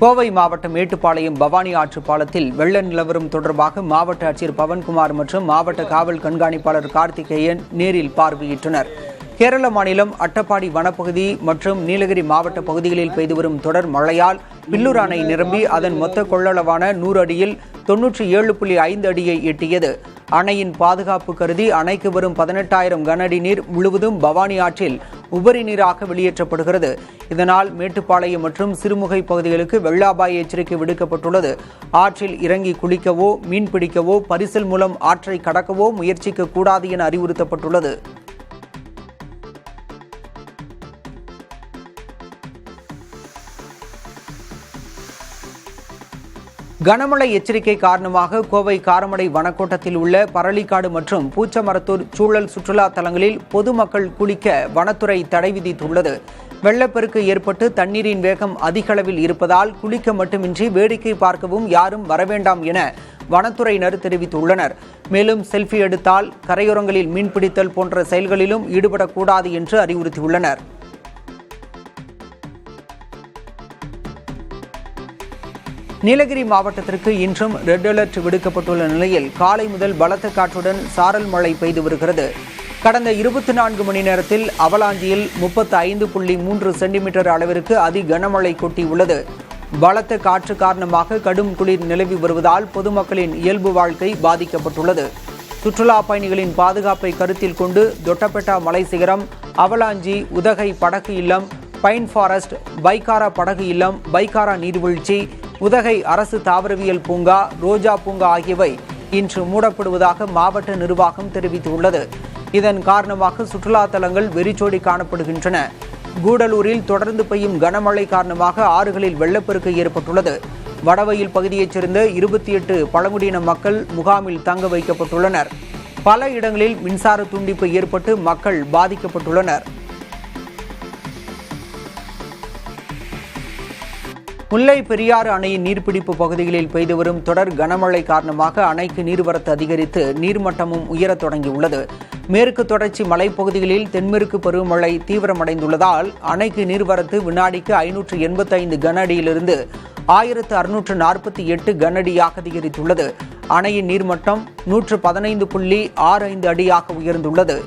கோவை மாவட்டம் மேட்டுப்பாளையம் பவானி ஆற்று பாலத்தில் வெள்ள நிலவரம் தொடர்பாக மாவட்ட ஆட்சியர் பவன்குமார் மற்றும் மாவட்ட காவல் கண்காணிப்பாளர் கார்த்திகேயன் நேரில் பார்வையிட்டனர். கேரள மாநிலம் அட்டப்பாடி வனப்பகுதி மற்றும் நீலகிரி மாவட்ட பகுதிகளில் பெய்து வரும் தொடர் மழையால் பில்லூர் அணை நிரம்பி அதன் மொத்த கொள்ளளவான 100 அடியில் 97.5 அடியை எட்டியது. அணையின் பாதுகாப்பு கருதி அணைக்கு வரும் 18,000 கன அடி நீர் முழுவதும் பவானி ஆற்றில் உபரி நீராக வெளியேற்றப்படுகிறது. இதனால் மேட்டுப்பாளையம் மற்றும் சிறுமுகை பகுதிகளுக்கு வெள்ள அபாய எச்சரிக்கை விடுக்கப்பட்டுள்ளது. ஆற்றில் இறங்கி குளிக்கவோ மீன்பிடிக்கவோ பரிசல் மூலம் ஆற்றை கடக்கவோ முயற்சிக்க கூடாது என அறிவுறுத்தப்பட்டுள்ளது. கனமழை எச்சரிக்கை காரணமாக கோவை காரமடை வனக்கோட்டத்தில் உள்ள பரளிக்காடு மற்றும் பூச்சமரத்தூர் சூழல் சுற்றுலா தலங்களில் பொதுமக்கள் குளிக்க வனத்துறை தடை விதித்துள்ளது. வெள்ளப்பெருக்கு ஏற்பட்டு தண்ணீரின் வேகம் அதிக அளவில் இருப்பதால் குளிக்க மட்டுமின்றி வேடிக்கை பார்க்கவும் யாரும் வரவேண்டாம் என வனத்துறையினர் தெரிவித்துள்ளனர். மேலும் செல்ஃபி எடுத்தால் கரையோரங்களில் மீன்பிடித்தல் போன்ற செயல்களிலும் ஈடுபடக்கூடாது என்று அறிவுறுத்தியுள்ளனர். நீலகிரி மாவட்டத்திற்கு இன்றும் ரெட் அலர்ட் விடுக்கப்பட்டுள்ள நிலையில் காலை முதல் பலத்த காற்றுடன் சாரல் மழை பெய்து வருகிறது. கடந்த 24 மணி நேரத்தில் அவலாஞ்சியில் 35.3 சென்டிமீட்டர் அளவிற்கு அதி கனமழை கொட்டியுள்ளது. பலத்த காற்று காரணமாக கடும் குளிர் நிலவி வருவதால் பொதுமக்களின் இயல்பு வாழ்க்கை பாதிக்கப்பட்டுள்ளது. சுற்றுலா பயணிகளின் பாதுகாப்பை கருத்தில் கொண்டு தொட்டபெட்டா மலை சிகரம், அவலாஞ்சி, உதகை படகு இல்லம், பைன் ஃபாரஸ்ட், பைக்காரா படகு இல்லம், பைக்காரா நீர்வீழ்ச்சி, உதகை அரசு தாவரவியல் பூங்கா, ரோஜா பூங்கா ஆகியவை இன்று மூடப்படுவதாக மாவட்ட நிர்வாகம் தெரிவித்துள்ளது. இதன் காரணமாக சுற்றுலா தலங்கள் வெறிச்சோடி காணப்படுகின்றன. கூடலூரில் தொடர்ந்து பெய்யும் கனமழை காரணமாக ஆறுகளில் வெள்ளப்பெருக்கு ஏற்பட்டுள்ளது. வடவயில் பகுதியைச் சேர்ந்த 28 பழங்குடியின மக்கள் முகாமில் தங்க வைக்கப்பட்டுள்ளனர். பல இடங்களில் மின்சார துண்டிப்பு ஏற்பட்டு மக்கள் பாதிக்கப்பட்டுள்ளனர். முல்லை பெரியாறு அணையின் நீர்பிடிப்பு பகுதிகளில் பெய்து வரும் தொடர் கனமழை காரணமாக அணைக்கு நீர்வரத்து அதிகரித்து நீர்மட்டமும் உயரத் தொடங்கியுள்ளது. மேற்கு தொடர்ச்சி மலைப்பகுதிகளில் தென்மேற்கு பருவமழை தீவிரமடைந்துள்ளதால் அணைக்கு நீர்வரத்து வினாடிக்கு 585 கன அடியிலிருந்து 1648 கன அடியாக அதிகரித்துள்ளது. அணையின் நீர்மட்டம் 115.65 அடியாக உயர்ந்துள்ளது.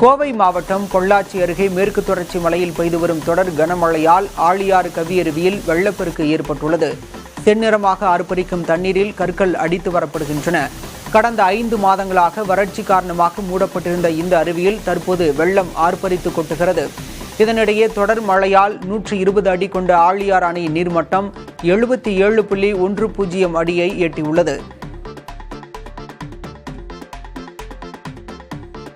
கோவை மாவட்டம் பொள்ளாச்சி அருகே மேற்கு தொடர்ச்சி மலையில் பெய்து வரும் தொடர் கனமழையால் ஆழியாறு கவியருவியில் வெள்ளப்பெருக்கு ஏற்பட்டுள்ளது. செந்நிறமாக ஆர்ப்பரிக்கும் தண்ணீரில் கற்கள் அடித்து வரப்படுகின்றன. கடந்த 5 மாதங்களாக வறட்சி காரணமாக மூடப்பட்டிருந்த இந்த அருவியில் தற்போது வெள்ளம் ஆர்ப்பரித்து கொட்டுகிறது. இதனிடையே தொடர் மழையால் 120 அடி கொண்ட ஆழியார் அணையின் நீர்மட்டம் 77.10 அடியை எட்டியுள்ளது.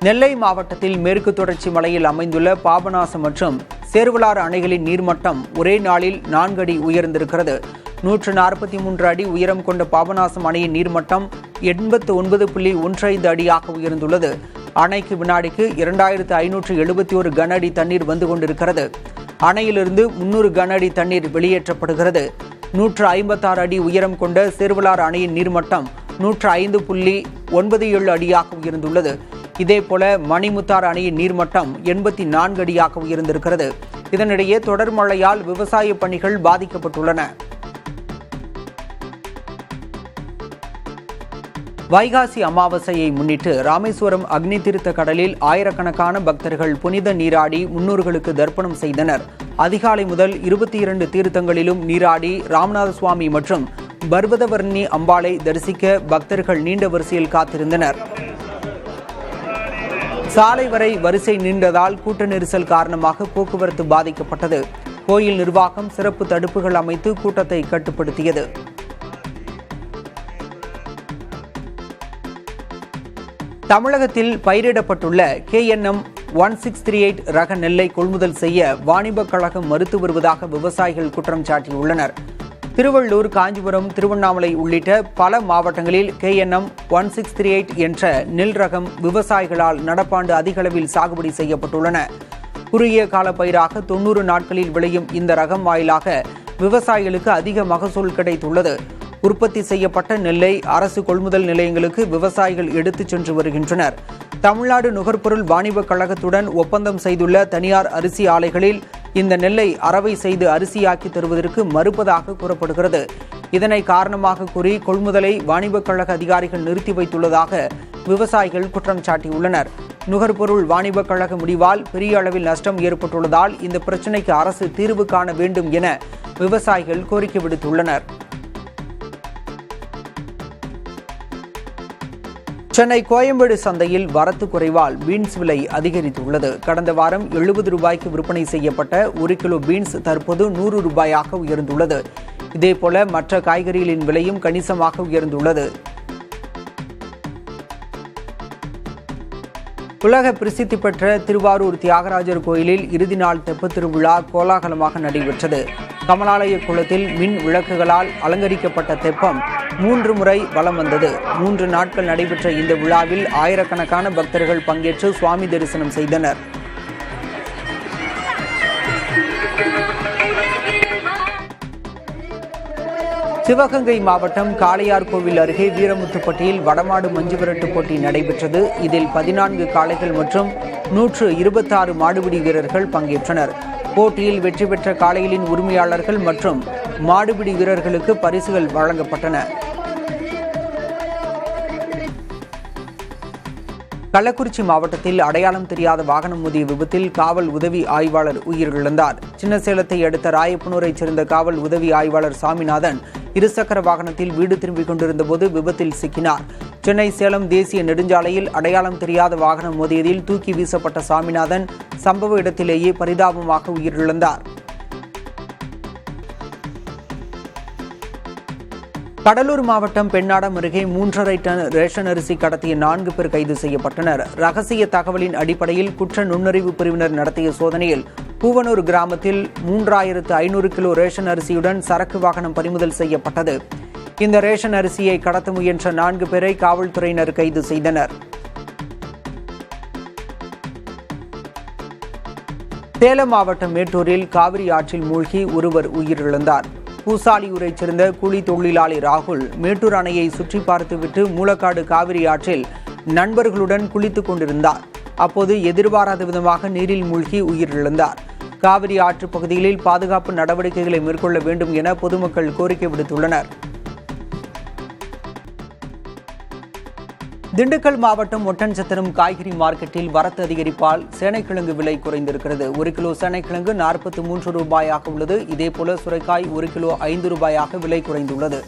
நெல்லை மாவட்டத்தில் மேற்கு தொடர்ச்சி மலையில் அமைந்துள்ள பாபநாசம் மற்றும் சேர்வலாறு அணைகளின் நீர்மட்டம் ஒரே நாளில் 4 அடி உயர்ந்திருக்கிறது. 143 அடி உயரம் கொண்ட பாபநாசம் அணையின் நீர்மட்டம் 89.15 அடியாக உயர்ந்துள்ளது. அணைக்கு வினாடிக்கு 2571 கன அடி தண்ணீர் வந்து கொண்டிருக்கிறது. அணையிலிருந்து 300 கன அடி தண்ணீர் வெளியேற்றப்படுகிறது. 156 அடி உயரம் கொண்ட சேர்வலாறு அணையின் நீர்மட்டம் 105.97 அடியாக உயர்ந்துள்ளது. இதேபோல மணிமுத்தாறு அணையின் நீர்மட்டம் 84 அடியாக உயர்ந்திருக்கிறது. இதனிடையே தொடர் மழையால் விவசாய பணிகள் பாதிக்கப்பட்டுள்ளன. வைகாசி அமாவாசையை முன்னிட்டு ராமேஸ்வரம் அக்னி தீர்த்த கடலில் ஆயிரக்கணக்கான பக்தர்கள் புனித நீராடி முன்னோர்களுக்கு தர்ப்பணம் செய்தனர். அதிகாலை முதல் 22 தீர்த்தங்களிலும் நீராடி ராமநாத சுவாமி மற்றும் பர்வதவர்ணி அம்பாளை தரிசிக்க பக்தர்கள் நீண்ட வரிசையில் காத்திருந்தனர். சாலை வரை வரிசை நீண்டதால் கூட்ட நெரிசல் காரணமாக போக்குவரத்து பாதிக்கப்பட்டது. கோயில் நிர்வாகம் சிறப்பு தடுப்புகள் அமைத்து கூட்டத்தை கட்டுப்படுத்தியது. தமிழகத்தில் பயிரிடப்பட்டுள்ள KNM 1638 ரக நெல்லை கொள்முதல் செய்ய வாணிபக் கழகம் மறுத்து வருவதாக விவசாயிகள் குற்றம் சாட்டியுள்ளனர். திருவள்ளூர், காஞ்சிபுரம், திருவண்ணாமலை உள்ளிட்ட பல மாவட்டங்களில் KNM 1638 என்ற நெல் ரகம் விவசாயிகளால் நடப்பாண்டு அதிக அளவில் சாகுபடி செய்யப்பட்டுள்ளன. குறுகிய கால பயிராக 90 நாட்களில் விளையும் இந்த ரகம் வாயிலாக விவசாயிகளுக்கு அதிக மகசூல் கிடைத்துள்ளது. உற்பத்தி செய்யப்பட்ட நெல்லை அரசு கொள்முதல் நிலையங்களுக்கு விவசாயிகள் எடுத்துச் சென்று வருகின்றனர். தமிழ்நாடு நுகர்பொருள் வாணிபக் கழகத்துடன் ஒப்பந்தம் செய்துள்ள தனியார் அரிசி ஆலைகளில் இந்த நெல்லை அரவை செய்து அரிசியாக்கி தருவதற்கு மறுப்பதாக கூறப்படுகிறது. இதனை காரணமாக கூறி கொள்முதலை வாணிபக் கழக அதிகாரிகள் நிறுத்தி வைத்துள்ளதாக விவசாயிகள் குற்றம் சாட்டியுள்ளனர். நுகர்பொருள் வாணிபக் கழக முடிவால் பெரிய அளவில் நஷ்டம் ஏற்பட்டுள்ளதால் இந்த பிரச்சினைக்கு அரசு தீர்வு காண வேண்டும் என விவசாயிகள் கோரிக்கை விடுத்துள்ளனர். சென்னை கோயம்பேடு சந்தையில் வரத்து குறைவால் பீன்ஸ் விலை அதிகரித்துள்ளது. கடந்த வாரம் 70 ரூபாய்க்கு விற்பனை செய்யப்பட்ட 1 கிலோ பீன்ஸ் தற்போது 100 ரூபாயாக உயர்ந்துள்ளது. இதேபோல மற்ற காய்கறிகளின் விலையும் கணிசமாக உயர்ந்துள்ளது. உலக பிரசித்தி பெற்ற திருவாரூர் தியாகராஜர் கோயிலில் இறுதி நாள் தெப்பத் திருவிழா கோலாகலமாக நடைபெற்றது. கமலாலய குளத்தில் மின் விளக்குகளால் அலங்கரிக்கப்பட்ட தெப்பம் 3 முறை வலம் வந்தது. 3 நாட்கள் நடைபெற்ற இந்த விழாவில் ஆயிரக்கணக்கான பக்தர்கள் பங்கேற்று சுவாமி தரிசனம் செய்தனர். சிவகங்கை மாவட்டம் காளையார்கோவில் அருகே வீரமுத்துப்பட்டியில் வடமாடு மஞ்சுவிரட்டு போட்டி நடைபெற்றது. இதில் 14 காளைகள் மற்றும் 126 மாடுபிடி வீரர்கள் பங்கேற்றனர். போட்டியில் வெற்றி பெற்ற காளைகளின் உரிமையாளர்கள் மற்றும் மாடுபிடி வீரர்களுக்கு பரிசுகள் வழங்கப்பட்டன. கள்ளக்குறிச்சி மாவட்டத்தில் அடையாளம் தெரியாத வாகனம் மோதிய விபத்தில் காவல் உதவி ஆய்வாளர் உயிரிழந்தார். சின்னசேலத்தை அடுத்த ராயப்பனூரைச் சேர்ந்த காவல் உதவி ஆய்வாளர் சாமிநாதன் இருசக்கர வாகனத்தில் வீடு திரும்பிக் கொண்டிருந்த போது விபத்தில் சிக்கினார். சென்னை சேலம் தேசிய நெடுஞ்சாலையில் அடையாளம் தெரியாத வாகனம் மோதியதில் தூக்கி வீசப்பட்ட சாமிநாதன் சம்பவ இடத்திலேயே பரிதாபமாக உயிரிழந்தார். கடலூர் மாவட்டம் பெண்ணாடம் அருகே 3.5 டன் ரேஷன் அரிசி கடத்திய 4 பேர் கைது செய்யப்பட்டனர். ரகசிய தகவலின் அடிப்படையில் குற்ற நுண்ணறிவு பிரிவினர் நடத்திய சோதனையில் பூவனூர் கிராமத்தில் 3500 கிலோ ரேஷன் அரிசியுடன் சரக்கு வாகனம் பறிமுதல் செய்யப்பட்டது. இந்த ரேஷன் அரிசியை கடத்த முயன்ற 4 பேரை காவல்துறையினர் கைது செய்தனர். சேலம் மாவட்டம் மேட்டூரில் காவிரி ஆற்றில் மூழ்கி ஒருவர் உயிரிழந்தார். பூசாலியூரைச் சேர்ந்த கூலி தொழிலாளி ராகுல் மேட்டூர் அணையை சுற்றி பார்த்துவிட்டு மூலக்காடு காவிரி ஆற்றில் நண்பர்களுடன் குளித்துக் கொண்டிருந்தார். அப்போது எதிர்பாராத விதமாக நீரில் மூழ்கி உயிரிழந்தார். காவிரி ஆற்று பகுதிகளில் பாதுகாப்பு நடவடிக்கைகளை மேற்கொள்ள வேண்டும் என பொதுமக்கள் கோரிக்கை விடுத்துள்ளனர். திண்டுக்கல் மாவட்டம் ஒட்டன்சத்திரம் காய்கறி மார்க்கெட்டில் வரத்து அதிகரிப்பால் சேனைக்கிழங்கு விலை குறைந்திருக்கிறது. 1 கிலோ சேனைக்கிழங்கு 43 ரூபாயாக உள்ளது. இதேபோல சுரைக்காய் 1 கிலோ 5 ரூபாயாக விலை குறைந்துள்ளது.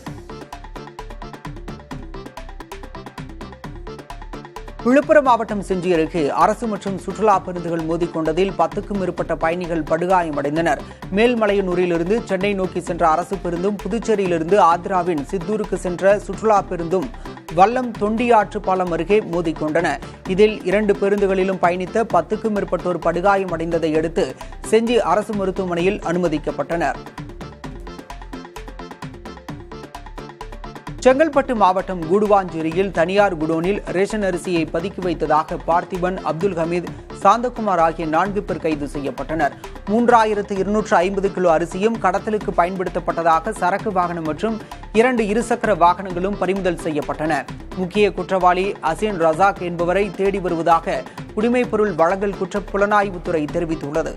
விழுப்புரம் மாவட்டம் செஞ்சி அருகே அரசு மற்றும் சுற்றுலா பேருந்துகள் மோதிக்கொண்டதில் 10க்கும் மேற்பட்ட பயணிகள் படுகாயமடைந்தனர். மேல்மலையனூரிலிருந்து சென்னை நோக்கி சென்ற அரசு பேருந்தும் புதுச்சேரியிலிருந்து ஆந்திராவின் சித்தூருக்கு சென்ற சுற்றுலா பேருந்தும் வல்லம் தொண்டியாற்று பாலம் அருகே மோதிக்கொண்டன. இதில் 2 பேருந்துகளிலும் பயணித்த 10க்கும் மேற்பட்டோர் படுகாயமடைந்ததை அடுத்து செஞ்சி அரசு மருத்துவமனையில் அனுமதிக்கப்பட்டனர். செங்கல்பட்டு மாவட்டம் கூடுவாஞ்சேரியில் தனியார் குடோனில் ரேஷன் அரிசியை பதுக்கி வைத்ததாக பார்த்திபன், அப்துல் ஹமீத், சாந்தகுமார் ஆகிய 4 பேர் கைது செய்யப்பட்டனர். 3250 கிலோ அரிசியும் கடத்தலுக்கு பயன்படுத்தப்பட்டதாக சரக்கு வாகனம் மற்றும் 2 இருசக்கர வாகனங்களும் பறிமுதல் செய்யப்பட்டன. முக்கிய குற்றவாளி அசீன் ரசாக் என்பவரை தேடி வருவதாக குடிமைப்பொருள் வழங்கல் குற்ற புலனாய்வுத்துறை தெரிவித்துள்ளது.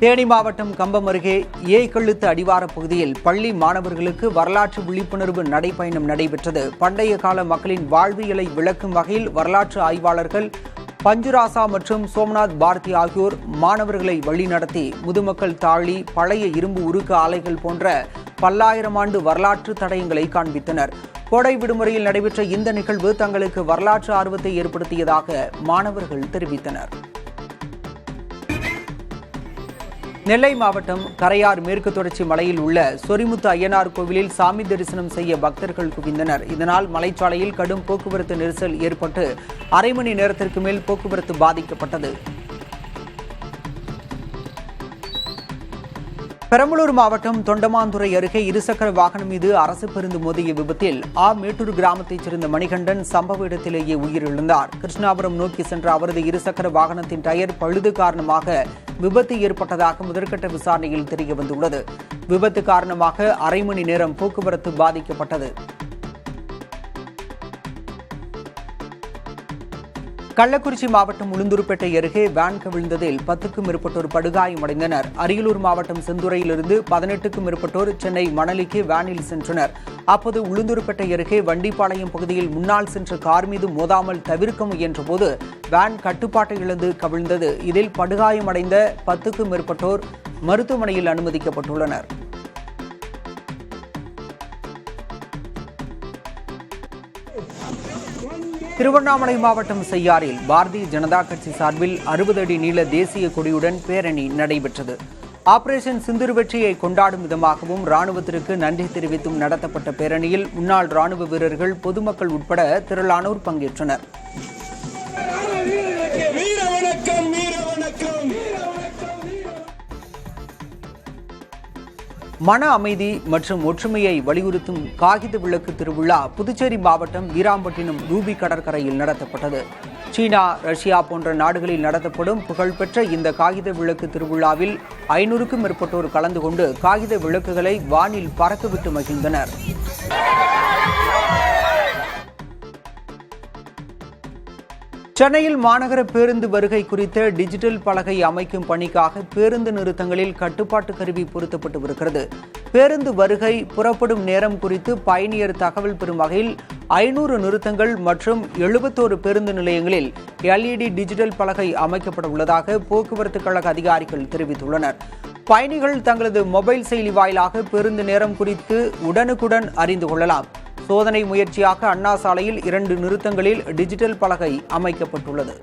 தேனி மாவட்டம் கம்பம் அருகே ஏய்கழுத்து அடிவார பகுதியில் பள்ளி மாணவர்களுக்கு வரலாற்று விழிப்புணர்வு நடைபயணம் நடைபெற்றது. பண்டைய கால மக்களின் வாழ்வியலை விளக்கும் வகையில் வரலாற்று ஆய்வாளர்கள் பஞ்சுராசா மற்றும் சோம்நாத் பாரதி ஆகியோர் மாணவர்களை வழிநடத்தி முதுமக்கள் தாழி, பழைய இரும்பு உருக்கு ஆலைகள் போன்ற பல்லாயிரம் ஆண்டு வரலாற்று தடயங்களை காண்பித்தனர். கோடை விடுமுறையில் நடைபெற்ற இந்த நிகழ்வு தங்களுக்கு வரலாற்று ஆர்வத்தை ஏற்படுத்தியதாக மாணவர்கள் தெரிவித்தனர். நெல்லை மாவட்டம் கரையார் மேற்கு தொடர்ச்சி மலையில் உள்ள சொரிமுத்து அய்யனார் கோவிலில் சாமி தரிசனம் செய்ய பக்தர்கள் குவிந்தனர். இதனால் மலைச்சாலையில் கடும் போக்குவரத்து நெரிசல் ஏற்பட்டு அரை மணி நேரத்திற்கு மேல் போக்குவரத்து பாதிக்கப்பட்டது. பெரம்பலூர் மாவட்டம் தொண்டமாந்துறை அருகே இருசக்கர வாகனம் மீது அரசு பேருந்து மோதிய விபத்தில் மேட்டூர் கிராமத்தைச் சேர்ந்த மணிகண்டன் சம்பவ இடத்திலேயே உயிரிழந்தார். கிருஷ்ணாபுரம் நோக்கி சென்ற அவரது இருசக்கர வாகனத்தின் டயர் பழுது காரணமாக விபத்து ஏற்பட்டதாக முதற்கட்ட விசாரணையில் தெரியவந்துள்ளது. விபத்து காரணமாக அரை மணி நேரம் போக்குவரத்து பாதிக்கப்பட்டது. கள்ளக்குறிச்சி மாவட்டம் உளுந்தூர்பேட்டை அருகே வேன் கவிழ்ந்ததில் 10க்கும் மேற்பட்டோர் படுகாயமடைந்தனர். அரியலூர் மாவட்டம் செந்துறையிலிருந்து 18க்கும் மேற்பட்டோர் சென்னை மணலிக்கு வேனில் சென்றனர். அப்போது உளுந்தூர்பேட்டை அருகே வண்டிப்பாளையம் பகுதியில் முன்னால் சென்ற கார் மீது மோதாமல் தவிர்க்க முயன்றபோது வேன் கட்டுப்பாட்டை இழந்து கவிழ்ந்தது. இதில் படுகாயமடைந்த 10க்கும் மேற்பட்டோர் மருத்துவமனையில் அனுமதிக்கப்பட்டுள்ளனர். திருவண்ணாமலை மாவட்டம் செய்யாறில் பாரதிய ஜனதா கட்சி சார்பில் 60 அடி நீள தேசிய கொடியுடன் பேரணி நடைபெற்றது. ஆபரேஷன் சிந்தூர் வெற்றியை கொண்டாடும் விதமாகவும் ராணுவத்திற்கு நன்றி தெரிவித்தும் நடத்தப்பட்ட பேரணியில் முன்னாள் ராணுவ வீரர்கள், பொதுமக்கள் உட்பட திரளானோர் பங்கேற்றனர். மன அமைதி மற்றும் ஒற்றுமையை வலியுறுத்தும் காகித விளக்கு திருவிழா புதுச்சேரி மாவட்டம் வீராம்பட்டினம் ரூபி கடற்கரையில் நடத்தப்பட்டது. சீனா, ரஷ்யா போன்ற நாடுகளில் நடத்தப்படும் புகழ்பெற்ற இந்த காகித விளக்கு திருவிழாவில் 500க்கும் மேற்பட்டோர் கலந்து கொண்டு காகித விளக்குகளை வானில் பறக்கவிட்டு மகிழ்ந்தனர். சென்னையில் மாநகர பேருந்து வருகை குறித்த டிஜிட்டல் பலகை அமைக்கும் பணிக்காக பேருந்து நிறுத்தங்களில் கட்டுப்பாட்டு கருவி பொருத்தப்பட்டு வருகிறது. பேருந்து வருகை, புறப்படும் நேரம் குறித்து பயணியர் தகவல் பெறும் வகையில் 500 நிறுத்தங்கள் மற்றும் 71 பேருந்து நிலையங்களில் LED டிஜிட்டல் பலகை அமைக்கப்பட உள்ளதாக போக்குவரத்து கழக அதிகாரிகள் தெரிவித்துள்ளனர். பயணிகள் தங்களது மொபைல் செயலி வாயிலாக பேருந்து நேரம் குறித்து உடனுக்குடன் அறிந்து கொள்ளலாம். சோதனை முயற்சியாக அண்ணா சாலையில் 2 நிறுத்தங்களில் டிஜிட்டல் பலகை அமைக்கப்பட்டுள்ளது.